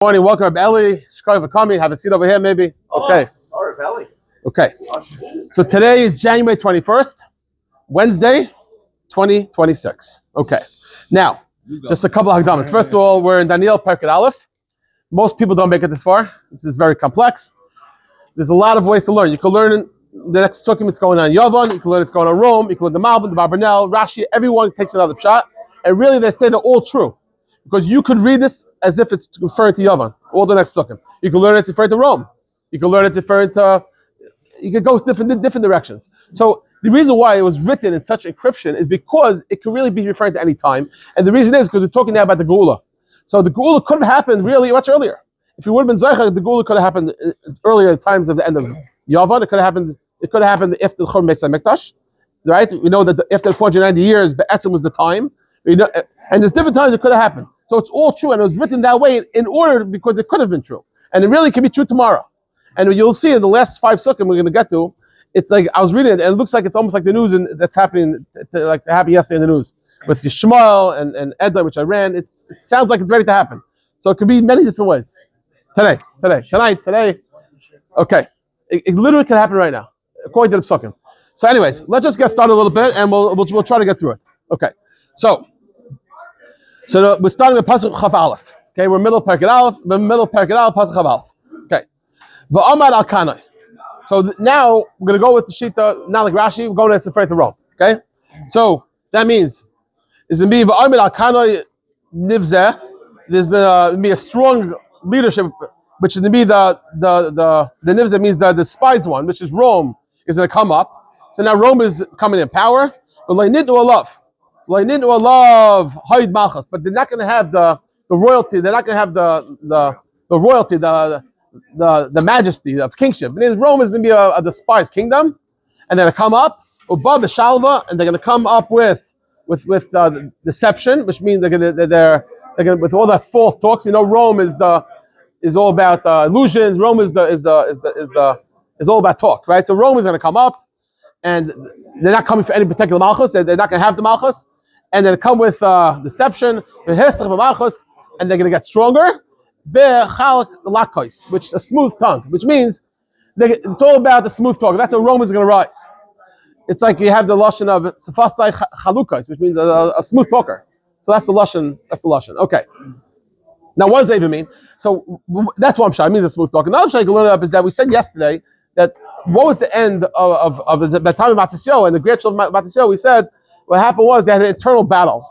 Morning, welcome, Rabbi Eli. Shkoy for coming. Have a seat over here, maybe. Okay. Oh, Rabbi Eli. Okay. So today is January 21st, Wednesday, 2026. Okay. Now, just a couple of hagdamas. First of all, we're in Daniel, Perek Aleph. Most people don't make it this far. This is very complex. There's a lot of ways to learn. You can learn the next Sukkim, it's going on Yavon. You can learn it's going on Rome. You can learn the Malbim, the Barbanel, Rashi. Everyone takes another shot. And really, they say they're all true. Because you could read this as if it's referring to Yavan, all the next Sukkim. You can learn it's referring to Rome. You can learn it's referring to, you can go different directions. So the reason why it was written in such encryption is because it could really be referring to any time. And the reason is because we're talking now about the Geula. So the Geula could have happened really much earlier. If it would have been Zaycha, the Geula could have happened earlier times of the end of Yavan. It could have happened after the Churban Beis Mikdash. Right? We know that after 490 years, Be'etzim was the time. And there's different times it could have happened. So it's all true, and it was written that way in order because it could have been true. And it really can be true tomorrow. And you'll see in the last 5 Sukkim we're going to get to, it's like, I was reading it, and it looks like it's almost like the news that's happening, like it happened yesterday in the news, with Yishmael and Edom, which I ran. It sounds like it's ready to happen. So it could be many different ways. Today. Okay. It literally can happen right now, according to the Sukkim. So anyways, let's just get started a little bit, and we'll try to get through it. Okay. So we're starting with Pasuk Chaf Aleph. Okay, we're middle Perek Aleph, Pasuk Chaf Aleph. Okay. V'amar al Kanai. So now we're going to go with the Shita, not like Rashi, we're going to refer to Rome. Okay? So that means, is going to be V'amar al Kanai Nivzeh. There's going to be a strong leadership, which is going to be the Nivzeh means the despised one, which is Rome, is going to come up. So now Rome is coming in power. But like Nidu Alaf. But they're not going to have the royalty. They're not going to have the royalty, the majesty of kingship. And Rome is going to be a despised kingdom, and they're going to come up above the shalva, and they're going to come up with deception, which means they're going to with all that false talks. You know, Rome is all about illusions. Rome is all about talk, right? So Rome is going to come up, and they're not coming for any particular malchus. They're not going to have the malchus. And then come with deception, and they're going to get stronger. Which is a smooth tongue, which means it's all about the smooth talk. That's how Rome is going to rise. It's like you have the lashon of sefasai chalukos, which means a smooth talker. So that's the lashon. Okay. Now, what does that even mean? So that's what I'm sure. It means a smooth talker. Another thing I can learn up is that we said yesterday that what was the end of the time of Matisyahu and the great children of Matisyahu? We said. What happened was they had an internal battle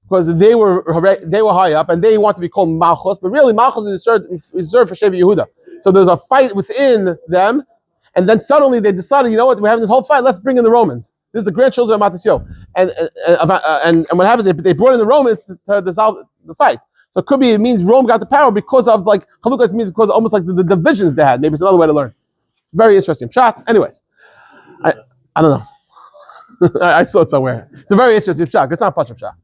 because they were high up and they want to be called Malchus, but really Malchus is reserved for Shevi Yehuda. So there's a fight within them, and then suddenly they decided, you know what, we're having this whole fight. Let's bring in the Romans. This is the grandchildren of Matisyahu, and what happens? They brought in the Romans to dissolve the fight. So it means Rome got the power because of like Chalukah means because almost like the divisions they had. Maybe it's another way to learn. Very interesting shot. Anyways, I don't know. I saw it somewhere. It's a very interesting shot. It's not a Pasham shot.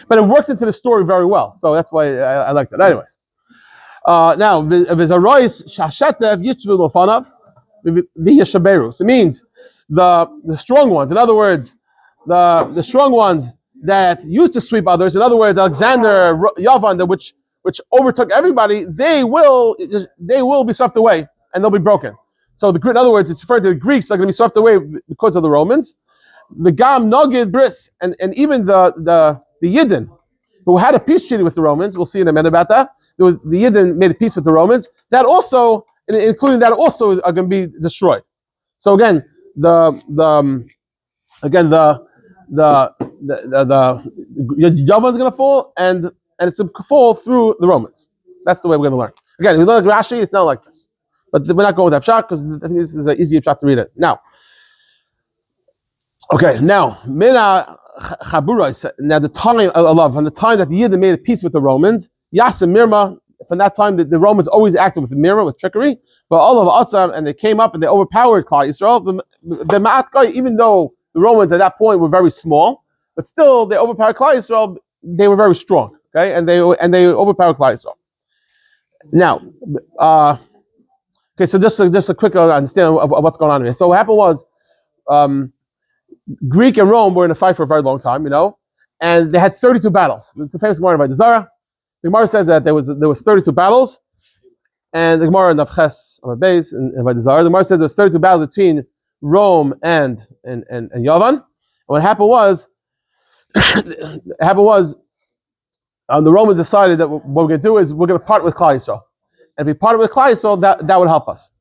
But it works into the story very well. So that's why I like that. Anyways. Now, Vizarois Shashetev Yitzvul Mofanav V'Yeshaberu. So it means the strong ones. In other words, the strong ones that used to sweep others. In other words, Alexander, Yavan, which overtook everybody, they will be swept away and they'll be broken. So in other words, it's referring to the Greeks are going to be swept away because of the Romans. The Gam Nogid Bris and even the Yidden who had a peace treaty with the Romans, we'll see in a minute about that. The Yidden made a peace with the Romans. That also, including that, also are going to be destroyed. So again, the Yavan's going to fall, and it's going to fall through the Romans. That's the way we're going to learn. Again, if we learn like Rashi, it's not like this, but we're not going with that shot because I think this is an easier shot to read it now. Okay, now Mina Chabura. Now the time from the time that the Yidden made a peace with the Romans, Yasim Mirma. From that time, the Romans always acted with mirror, with trickery. But all of Asam, and they came up and they overpowered Klal Yisrael. The Ma'at, even though the Romans at that point were very small, but still they overpowered Klal Yisrael. They were very strong. Okay, and they overpowered Klal Yisrael. Now, okay, so just a quick understanding of what's going on here. So what happened was. Greek and Rome were in a fight for a very long time, and they had 32 battles. It's a famous Gemara by the Zara. The Gemara says that there was 32 battles, And the Gemara in Ches on my base and by the Zara, the Gemara says there's 32 battles between Rome and Yavan. And what happened was, the Romans decided that what we're going to do is we're going to partner with Klal Yisrael. And if we partner with Klal Yisrael, that would help us.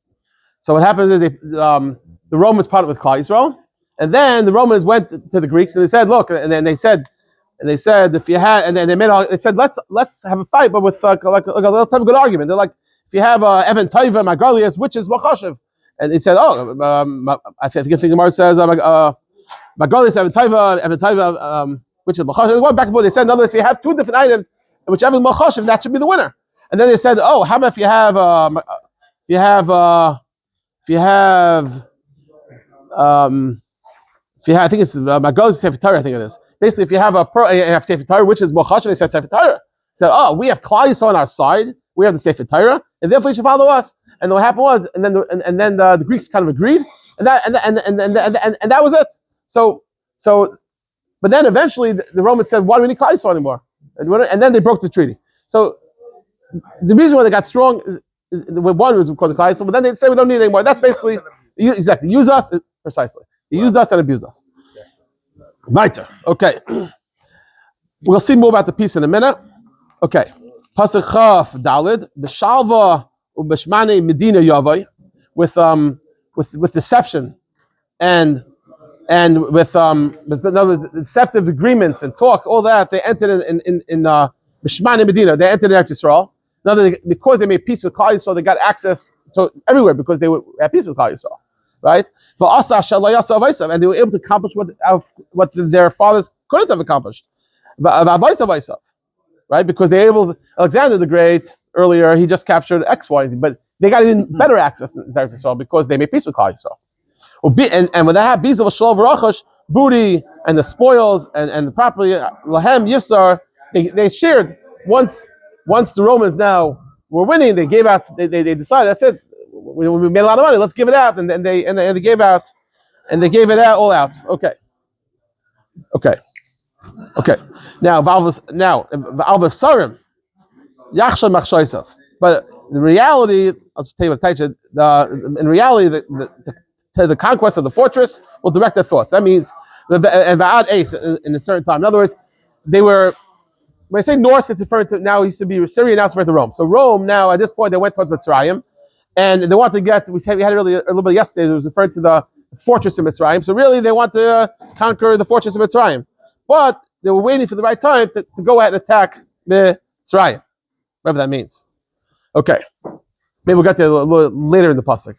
So what happens is the Romans partnered with Klal Yisrael, and then the Romans went to the Greeks and they said, look, and then they said if you had, and then they said let's have a fight, but with let's have a good argument. They're like, if you have Evan Taiva Magralius, which is Machashiv, and they said, I think the Gemara says Magralius Evan Taiva, which is Machashiv. They went back and forth. They said, in other words, if you have two different items, and whichever is Machashiv, that should be the winner. And then they said, how about if you have I think it's Magralius Sefer Torah, I think it is. Basically, if you have you have Sefer Torah, which is Machashiv, they said Sefer Torah. Said, we have Klal Yisrael on our side, we have the Sefer Torah, and therefore you should follow us. And what happened was, and then the Greeks kind of agreed, and that was it. So, but then eventually the Romans said, why do we need Klal Yisrael anymore? And then they broke the treaty. So the reason why they got strong is one was because of Klal Yisrael, but then they say we don't need it anymore. That's basically exactly use us precisely. He used us and abused us. Weiter. Okay. We'll see more about the piece in a minute. Okay. Pasuk Chaf Dalid B'Shalva u'B'Shmane Medina Yavai with deception and with in other words, deceptive agreements and talks, all that they entered in B'Shmane Medina. They entered in Eretz Yisrael. In other words, because they made peace with Klal Yisrael, they got access to everywhere because they were at peace with Klal Yisrael. Right? And they were able to accomplish what their fathers couldn't have accomplished. Right? Because they were able to, Alexander the Great, earlier, he just captured X, Y, and Z, but they got even better access to Eretz Yisrael because they made peace with Klal Yisrael. And when they had Biza V'Shalom V'Rachash, booty and the spoils and the property, Lahem Yifsar, they shared. Once the Romans now were winning, they gave out, they decided, that's it. We made a lot of money. Let's give it out, and they gave out, and they gave it out all out. Okay. Now Valvav Sarim Yachsha Machshoisav. But the reality, I'll just tell you what I teach. In reality, the conquest of the fortress will direct their thoughts. That means and Va'ad Ace in a certain time. In other words, they were. When I say north, it's referring to now. It used to be Syria, now it's referring to Rome. So Rome now at this point they went towards Mitzrayim. And they want to get, we had it a little bit yesterday, it was referring to the fortress of Mitzrayim. So really they want to conquer the fortress of Mitzrayim. But they were waiting for the right time to go ahead and attack Mitzrayim. Whatever that means. Okay. Maybe we'll get to it a little later in the Pasuk.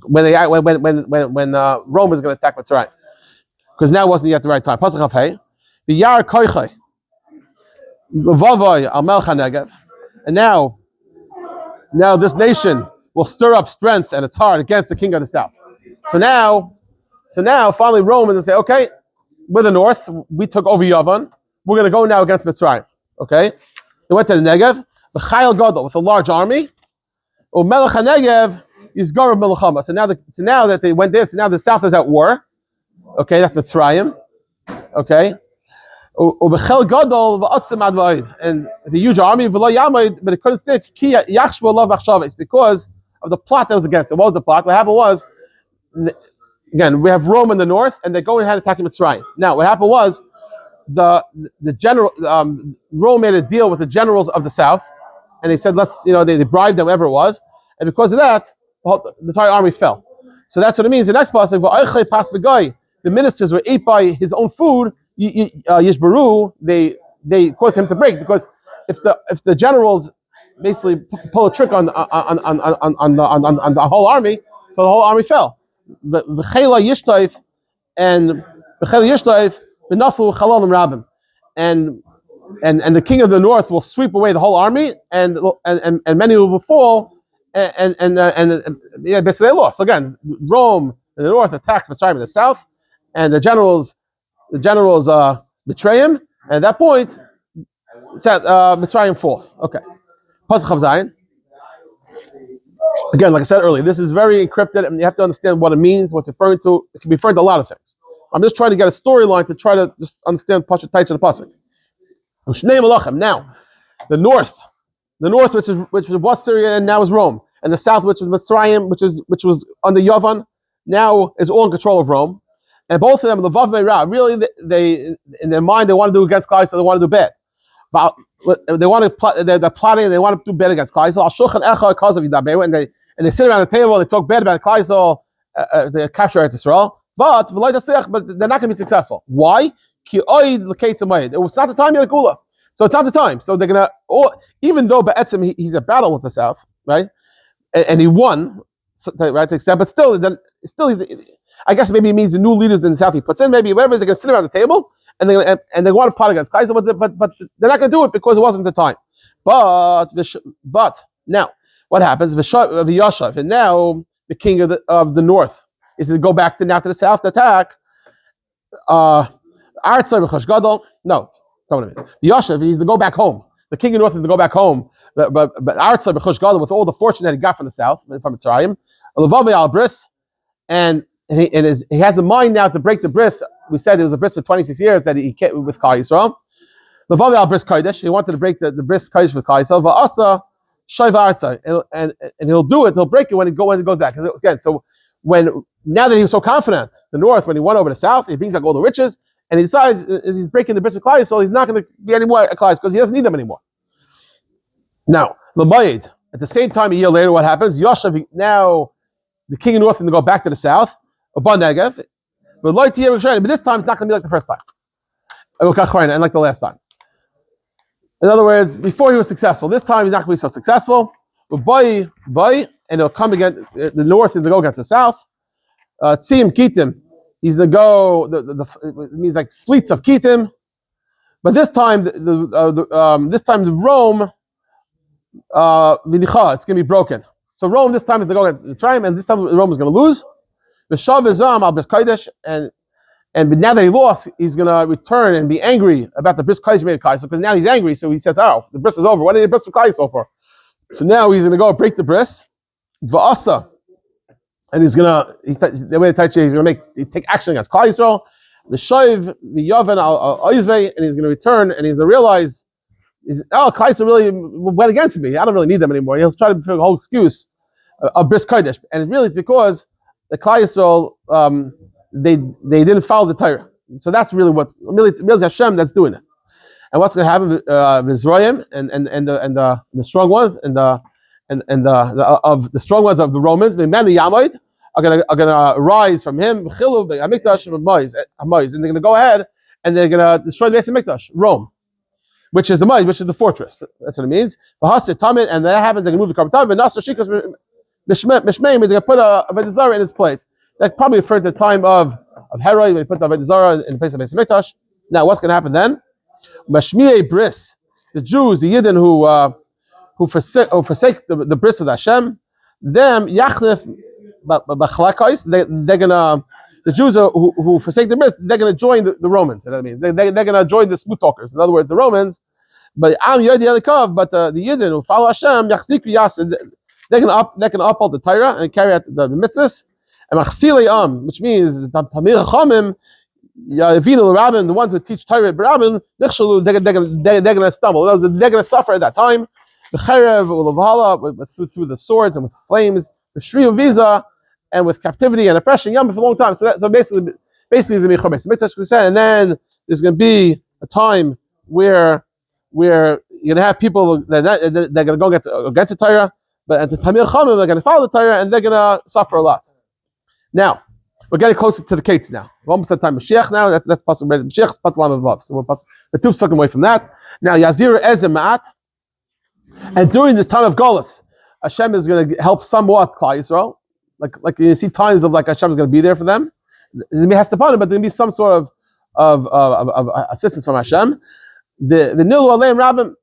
When Rome was going to attack Mitzrayim. Because now wasn't yet the right time. Pasuk of Hey. B'yar koichai. Vavai al melcha negev. And now this nation will stir up strength and its heart against the king of the south. So now finally Rome is going to say, okay, we're the north, we took over Yavan, we're going to go now against Mitzrayim. Okay? They went to the Negev, the Chayil Gadol with a large army. Melech HaNegev is Garav Melechama. So now that they went there, so now the south is at war. Okay, that's Mitzrayim. Okay? And the huge army, but it couldn't stick. It's because of the plot that was against it. What was the plot? What happened was, again, we have Rome in the north, and they're going ahead attacking Mitzrayim. Now, what happened was, the general Rome made a deal with the generals of the south, and they said, they bribed them, whatever it was, and because of that, the entire army fell. So that's what it means. The next passage, the ministers were ate by his own food. Yishbaru, they caused him to break, because if the generals basically pull a trick on the whole army, so the whole army fell. The Chela Yishtaif and Benafu Chalalim Rabim, and the king of the north will sweep away the whole army, and many will fall, and basically they lost. So again, Rome in the north attacks Mitzrayim in the south, and the generals betray him, and at that point, Mitzrayim falls. Okay. Pasuk Chav Zayin. Again, like I said earlier, this is very encrypted, and you have to understand what it means, what's referring to. It can be referring to a lot of things. I'm just trying to get a storyline to try to just understand Pasuk Taich of the Pasuk. Now, the north The north, which was Syria and now is Rome, and the south, which was Mitzrayim, which was under Yavan, now is all in control of Rome. And both of them, the Vav Meira, really, they in their mind they want to do against Klal, so they want to do bad. They want to they're plotting. They want to do bad against Klal. And they sit around the table and they talk bad about Klal. They capture Eretz Yisrael. But they're not going to be successful. Why? It's not the time yet, Gula. So it's not the time. So they're gonna, even though Be'etzim he's a battle with the south, right? And he won, right? To extent, but still, I guess maybe it means the new leaders in the south he puts in. Maybe whatever, they're gonna sit around the table and they want to plot against Kaiser, but they're not gonna do it because it wasn't the time. But now what happens? V'yashav, and now the king of the north is to go back to the south to attack. No. What it is. The Yashav is to go back home. The king of the north is to go back home. But Arza b'chush gadol, with all the fortune that he got from the south, from Mitzrayim, Levavei al bris, and he has a mind now to break the bris. We said it was a bris for 26 years that he kept with Klal Yisrael. Levavei al bris kodesh. He wanted to break the bris kodesh with Klal Yisrael. Va'asa shayv arza, and he'll do it. He'll break it when he goes back. Again, so now that he was so confident, the north, when he won over the south, he brings back all the riches. And he decides he's breaking the bris of Klal, so he's not going to be any more a Klal because he doesn't need them anymore. Now, L'mayid, at the same time, a year later, what happens? Yoshev, now the king of the north is going to go back to the south, Abba Negev, but this time it's not going to be like the first time, and like the last time. In other words, before he was successful, this time he's not going to be so successful. But and he'll come again. The north is to go against the south. Tzim Kitim. He's the go. It means like fleets of Kitim, but this time the Rome, it's going to be broken. So Rome this time is the go at the time, and this time Rome is going to lose. The Shav Izam al Bris Kodesh, and now that he lost, he's going to return and be angry about the Bris Kodesh made Kaisel, because now he's angry. So he says, "Oh, the bris is over. What did the bris for Kaisel for?" So now he's going to go break the bris, Va'asa. And he's gonna take action against Klal Yisrael. The Shoiv, the Yavan al Oizvei, and he's gonna return and he's gonna realize, Klal Yisrael really went against me. I don't really need them anymore. He'll try to figure a whole excuse of Bris Kodesh, and really it's because the Klal Yisrael they didn't follow the Torah. So that's really it's Hashem that's doing it. And what's gonna happen with Mizraim and the strong ones of the strong ones of the Romans, many Yamid are gonna rise from him, Mikdash and they're gonna go ahead and they're gonna destroy the Mikdash, Rome, which is the fortress. That's what it means. And that happens, they're gonna move the Karbatam, and Nasr Shikas Mishmeim, they're gonna put a Avodah Zarah in its place. That probably referred to the time of Herod when he put the Avodah Zarah in the place of Mikdash. Now what's gonna happen then? Mashmiei Bris, the Jews, the Yidden who forsake the bris of Hashem, them yachlif b'chalakos. They're gonna, the Jews who forsake the bris, they're gonna join the Romans. You know what I mean? They're gonna join the smooth talkers. In other words, the Romans. But the Yidden who follow Hashem, yachziku yas, they're gonna uphold the Torah and carry out the mitzvahs. And machsilei which means tamir chachamim, Yavinu Rabbin, the ones who teach Torah Rabbin, they're gonna stumble. They're gonna suffer at that time. The cherev through the swords and with flames, the shriu visa and with captivity and oppression, for a long time. So basically it's gonna be chometz mitzvah, we said, and then there's gonna be a time where you're gonna have people that they're gonna go against the Torah, but at the Tamir Chamim they're gonna follow the Torah and they're gonna suffer a lot. Now we're getting closer to the Kates now. We're almost at the time of Mashiach now. That's possible. Mashiach is possible above. So we're 2 seconds away from that. Now Yazir Ezem Ma'at. And during this time of Golus, Hashem is going to help somewhat Klal Yisrael. Like you see times of like Hashem is going to be there for them. It has to punish, but there's going to be some sort of assistance from Hashem. The Nilu Aleim Rabbim,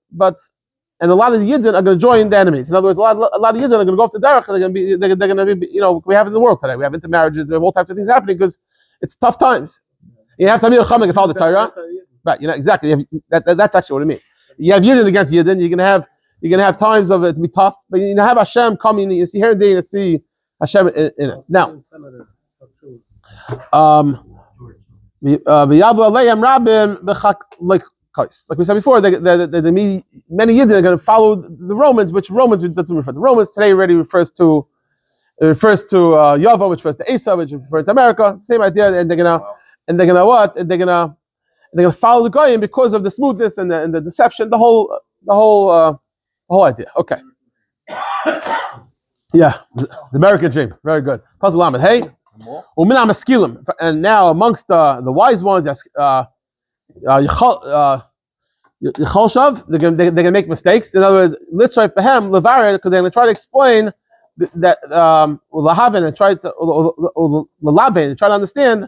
and a lot of the Yidden are going to join the enemies. In other words, a lot of Yidden are going to go off the derech. They're going to be, we have it in the world today. We have intermarriages. We have all types of things happening because it's tough times. You have to be a Chamig and follow the Torah. Right, exactly. That's actually what it means. You have Yidden against Yidden. You're gonna have times of it to be tough, but you have Hashem coming. You see here and there, you see Hashem in it. Now, kais. Like we said before, many Yidden are going to follow the Romans, which Romans doesn't refer to Romans today. Already refers to Yava, which refers to Asa, which refers to America. Same idea, and they're gonna what? And they're gonna follow the Goyim because of the smoothness and the deception. The whole idea. Okay. Yeah, the American dream. Very good. Puzzle Lamed. Hey, Uminam Eskilim. And now amongst the wise ones, Yecholshav, they're gonna make mistakes. In other words, let's try Behem Levarer, because they're gonna try to explain that Lahaven and try to Lalaben and try to understand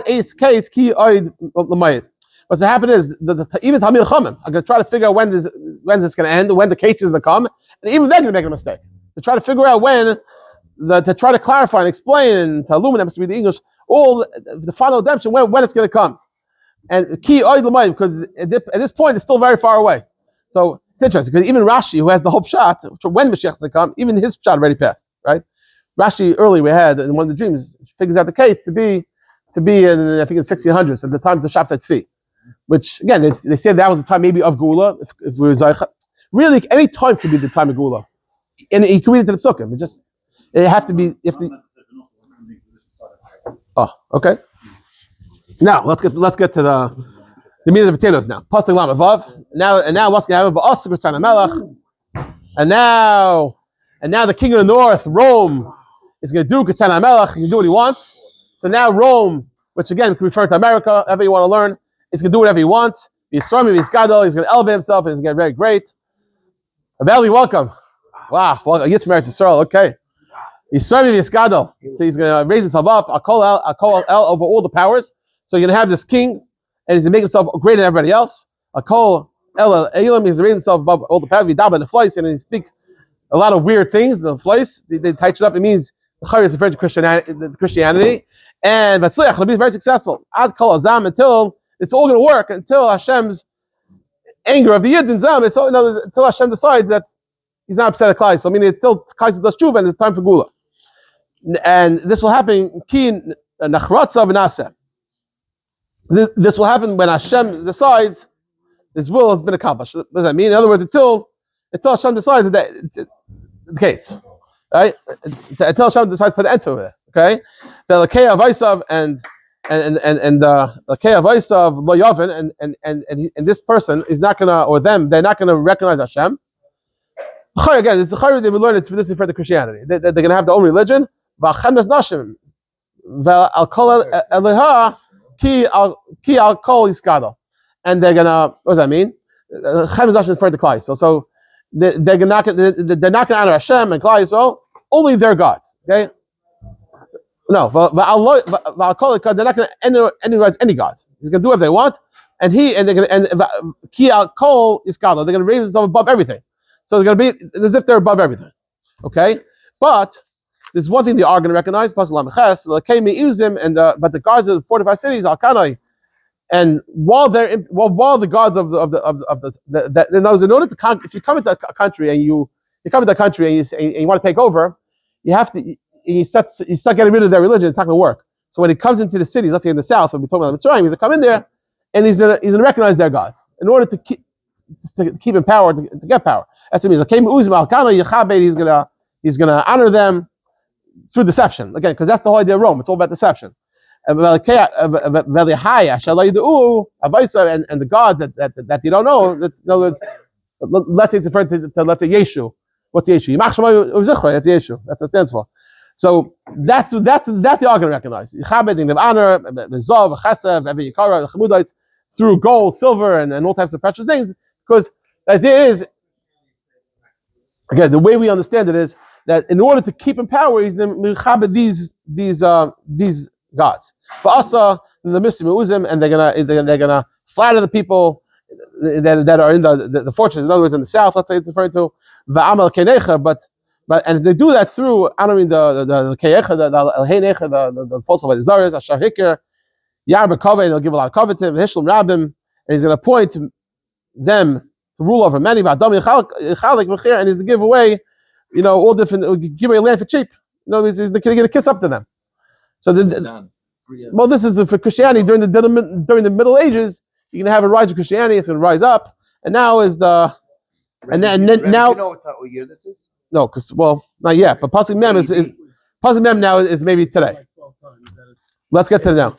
Ace Kates Ki Oid Lamayit. What's happening is even Tamil Chomim are gonna try to figure out when this gonna end, when the Kates is gonna come, and even they're gonna make a mistake. To try to figure out when, to try to clarify and explain, to illuminate, to read the English, all the final redemption, when it's going to come. And key oid l'mayim, because at this point it's still very far away. So it's interesting, because even Rashi, who has the whole shot, when Mashiach is going to come, even his shot already passed, right? Rashi, earlier we had, in one of the dreams, figures out the case to be in, I think, in 1600s, at the times of Shabsai Tzvi. Which, again, they said that was the time maybe of Gula, if we were Zaycha. Really, any time could be the time of Gula. And you can read it to the psukim. It have to be if the. Oh, okay. Now let's get to the meat of the potatoes now. Pasuk Lamed Vav. Now what's going to happen? And now the king of the north, Rome, is going to do Ketzan HaMelech. He can do what he wants. So now Rome, which again can refer to America, whatever you want to learn, is going to do whatever he wants. He's going to elevate himself, and he's going to get very great. Abeli, welcome. Wow, well, Yitz from Eretz Yisrael, okay. So he's going to raise himself up. I'll call El over all the powers. So you're going to have this king, and he's going to make himself greater than everybody else. I'll call El Elam, he's going to raise himself above all the powers. Vidaba and the flies, and he speak a lot of weird things. The flies, they touch it up. It means the Chayr is referring to Christianity. And Vatzliach, it'll be very successful. Ad Kol Azam, until it's all going to work, until Hashem's anger of the Yid and Zam, until Hashem decides that he's not upset at Klai. So meaning until Klai does tshuva and it's time for Gula. And this will happen Ki Nachratza V'Naseh. This will happen when Hashem decides his will has been accomplished. What does that mean? In other words, until Hashem decides that it's the case. Right? Until Hashem decides to put an end to it. Okay? The Lakei Avaisav and the Lakei Avaisav Lo Yavin and this person is not gonna, or them, they're not gonna recognize Hashem. Again, it's the Chayr they will learn. It's for this refer to Christianity. They're going to have their own religion. Nashim, I'll call Eliha ki I'll call Iskado, and they're gonna. What does that mean? Chem Nashim refer to Klai. So they're not going to honor Hashem and Klai. So only their gods. Okay. No, I'll call it. They're not going to anyways any gods. They're going to do whatever they want, and they're going to ki I'll call Iskado. They're going to raise themselves above everything. So they're going to be as if they're above everything, okay? But there's one thing they are going to recognize: but the guards of the fortified cities, Al-Kanai, and while the gods of the in order to if you come into a country and you come into a country and you want to take over, you have to you start getting rid of their religion. It's not going to work. So when he comes into the cities, let's say in the south, and we're talking about Mitzrayim, he's going to come in there and he's going to recognize their gods in order to keep in power, to get power. That's what it means. He's gonna honor them through deception. Again, because that's the whole idea of Rome. It's all about deception. And the gods that you don't know, in other words, let's say it's referring to let's say Yeshu. What's Yeshu? That's Yeshu. That's what it stands for. So that they are going to recognize. They honor the Zov, Chesed, Yikara, Chamudais through gold, silver, and all types of precious things. Because the idea is, again, the way we understand it is that in order to keep in power, he's going to mechabed these gods. For us, the Missim and they're gonna flatter the people that are in the fortresses. In other words, in the south, let's say it's referred to va'amal kenecha, but and they do that through honoring the kenecha, the false of the zaris, ashahikir, yarba kaveh, and they'll give a lot of kaveh to him, hishlam rabbim, and he's going to appoint them to rule over many, and he's to give away, all different, give away land for cheap. He's going to kiss up to them. So, this is for Christianity during the Middle Ages. you're gonna have a rise of Christianity. It's gonna rise up, and now is the and then now. You know what year this is? No, because not yet. But Pasuk Mem is Pasuk Mem now is maybe today. Let's get to it now.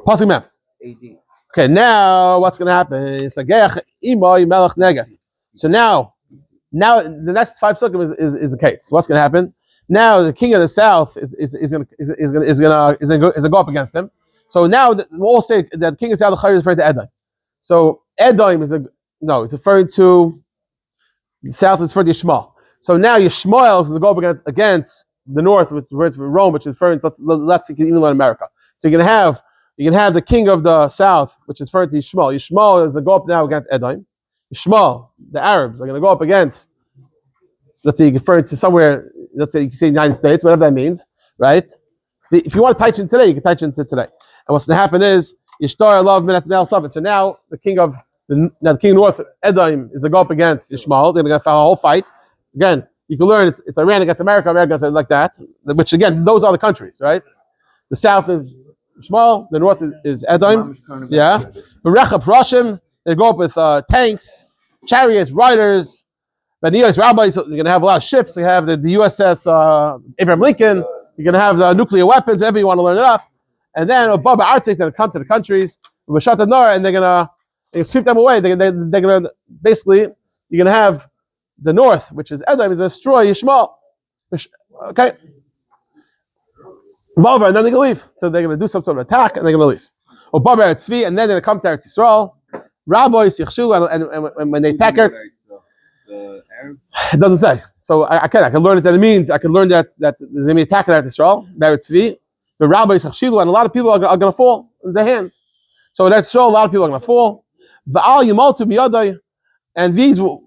Pasuk Mem. AD. Okay, now what's going to happen? It's like Melech Negev. So now the next 5 psukim is the case. So what's going to happen? Now the king of the south is going to go up against him. So now we'll all say that the king of the south is referring to Edom. So Edom it's referring to the south is referring to Yishmael. So now Yishmael is going to go up against the north, which is referring to Rome, which is referring to let's even let America. So you can have the king of the south, which is referring to Yishmael. Yishmael is to go up now against Edom. Yishmael, the Arabs, are going to go up against, let's say, referring to somewhere, let's say you can say United States, whatever that means, right? If you want to touch in today, you can touch into today. And what's going to happen is, Yishtar love Minat Mel Safet. So now the king of north, Edom, is to go up against Yishmael. They're going to have a whole fight. Again, you can learn it's Iran against America against like that, which again, those are the countries, right? The south is Yishmael, the north is Edom. Yeah. Berechab Roshim, they go up with tanks, chariots, riders, Beniyos, rabbis. So you're going to have a lot of ships. You have the USS Abraham Lincoln. You're going to have the nuclear weapons, whatever you want to learn it up. And then above Arts is going to come to the countries, and they're going to sweep them away. They're going to basically, you're going to have the north, which is Edom, is going to destroy Yishmael. Okay. And then they're going to leave. So they're going to do some sort of attack, and they're going to leave. Or Baba Eretz Tzvi, and then they're going to come to Eretz Yisrael. Rabbis, Yichshu, and when they attack Eretz, it doesn't say. So I can learn it that it means. I can learn that there's going to be attack at Eretz Yisrael, Eretz Tzvi. The rabbis, Yichshu, and a lot of people are going to fall in their hands. So in Eretz Yisrael, a lot of people are going to fall. Va'al Yimaltu B'yadai, and who's going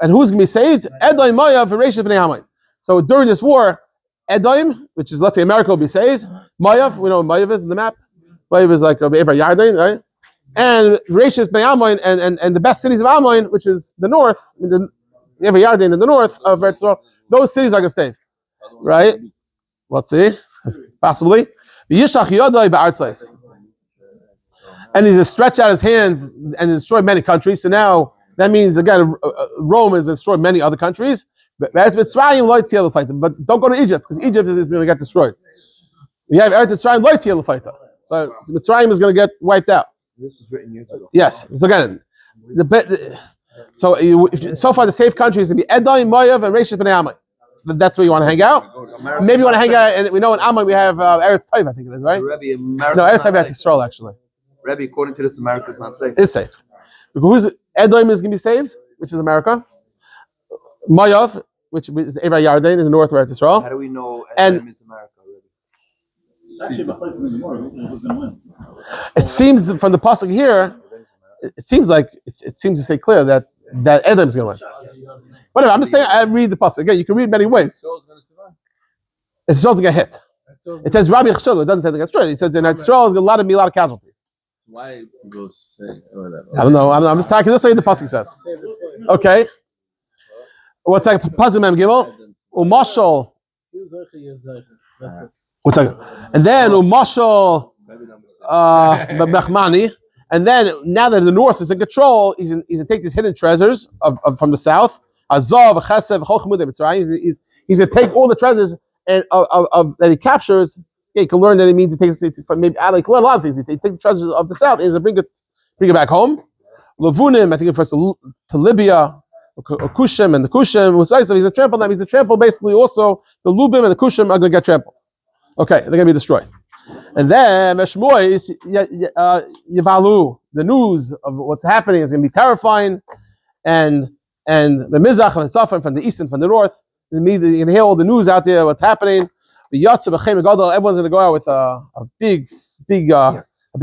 to be saved? Edom, Moav, Reishes Bnei Haman. So during this war, Edom, which is, let's say, America will be saved. Moav, we know what Moav is in the map. Moav is like Ever Yarden, right? And Reishes Bnei Haman, and the best cities of Ammon, which is the north, Ever Yarden in the north of Eretz Yisrael, those cities are going to stay, right? Let's see, possibly. Yishach Yodai Ba'artzais. And he's going to stretch out his hands and destroy many countries. So now that means again, Rome is destroyed many other countries. But don't go to Egypt because Egypt is going to get destroyed. You have Eretz Yisrael, so Mitzrayim is going to get wiped out. This is written years ago. Yes. So again, so far the safe countries to be Edom, Moav, and Reishes Bnei Haman. That's where you want to hang out. Maybe you want to hang out, and we know in Ammon we have Eretz Tov, I think it is, right? No, Eretz Tov Eretz Yisrael actually. Rebbe, according to this, America is not safe. It's safe. Because Edom is going to be saved, which is America. Moav, which is Ever Yarden in the north of Eretz Yisrael. How do we know Edom is America? It seems from the pasuk here, it seems to say clear that Edom is going to win. Whatever, I'm just saying. I read the pasuk again. You can read many ways. It's supposed to get hit. It says Rabbi Chshul. It doesn't say they get destroyed. It says in Eretz Yisrael there's going to be a lot of casualties. Why people say I don't know. I'm just talking. Just say the pasuk says. Okay. What's that? Pasuk Mem Gimel. Umashal. What's that? And then Umashal Bechmani. And then now that the north is in control, he's going to take these hidden treasures from the south. Azav, Chesed, Chochmud, Mitzrayim. He's going to take all the treasures and of that he captures. Yeah, you can learn that it means he takes it from maybe out. You can learn a lot of things. He takes the treasures of the south and bring it back home. Lavunim, I think it refers to Libya, or Kushim, and the Kushim. He's going to trample them. He's going to trample basically also the Lubim and the Kushim are going to get trampled. Okay, they're going to be destroyed. And then Meshmois Yivalu, the news of what's happening is going to be terrifying, and the Mizrach and Safan from the east and from the north, you can hear all the news out there, what's happening. Everyone's going to go out with a big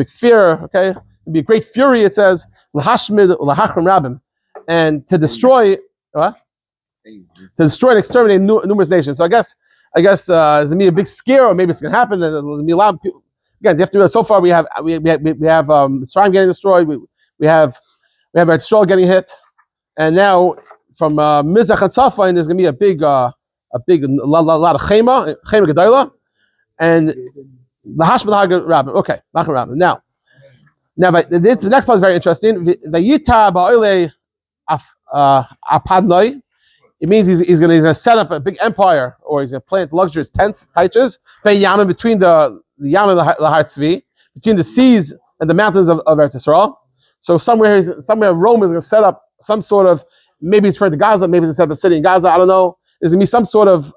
fear. Okay, it'll be a great fury. It says lahashmid lahachrim rabim, and to destroy and exterminate numerous nations. So I guess there's going to be a big scare, or maybe it's going to happen. There's going to be a lot of people. Again, you have to realize so far we have Mitzrayim getting destroyed. We have Eretz Yisrael getting hit, and now from Mizrach and Tzafon there's going to be a lot of Chema Gedalah, and the Hashmad Rabbim. Okay, Nachar Rabbim. Now, Now, but the next part is very interesting. Vayita ba'olei apadnoi. It means he's going to set up a big empire, or he's going to plant luxurious tents, taiches, between the Yam and the Har Tzvi, between the seas and the mountains of Eretz Yisrael. So somewhere Rome is going to set up some sort of, maybe it's for the Gaza, maybe it's going to set up a city in Gaza, I don't know. There's going to be some sort of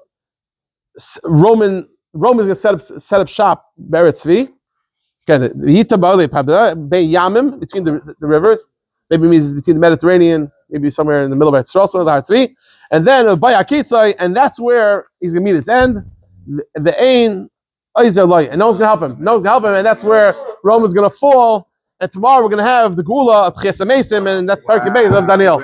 Rome is going to set up shop Eretz Tzvi. Again, between the rivers, maybe it means between the Mediterranean, maybe somewhere in the middle of Eretz Yisrael, the Har Tzvi. And then and that's where he's going to meet his end. The ain, and no one's going to help him. No one's going to help him, and that's where Rome is going to fall. And tomorrow we're going to have the Gula of Chesed Mesim, and that's Perek of Daniel.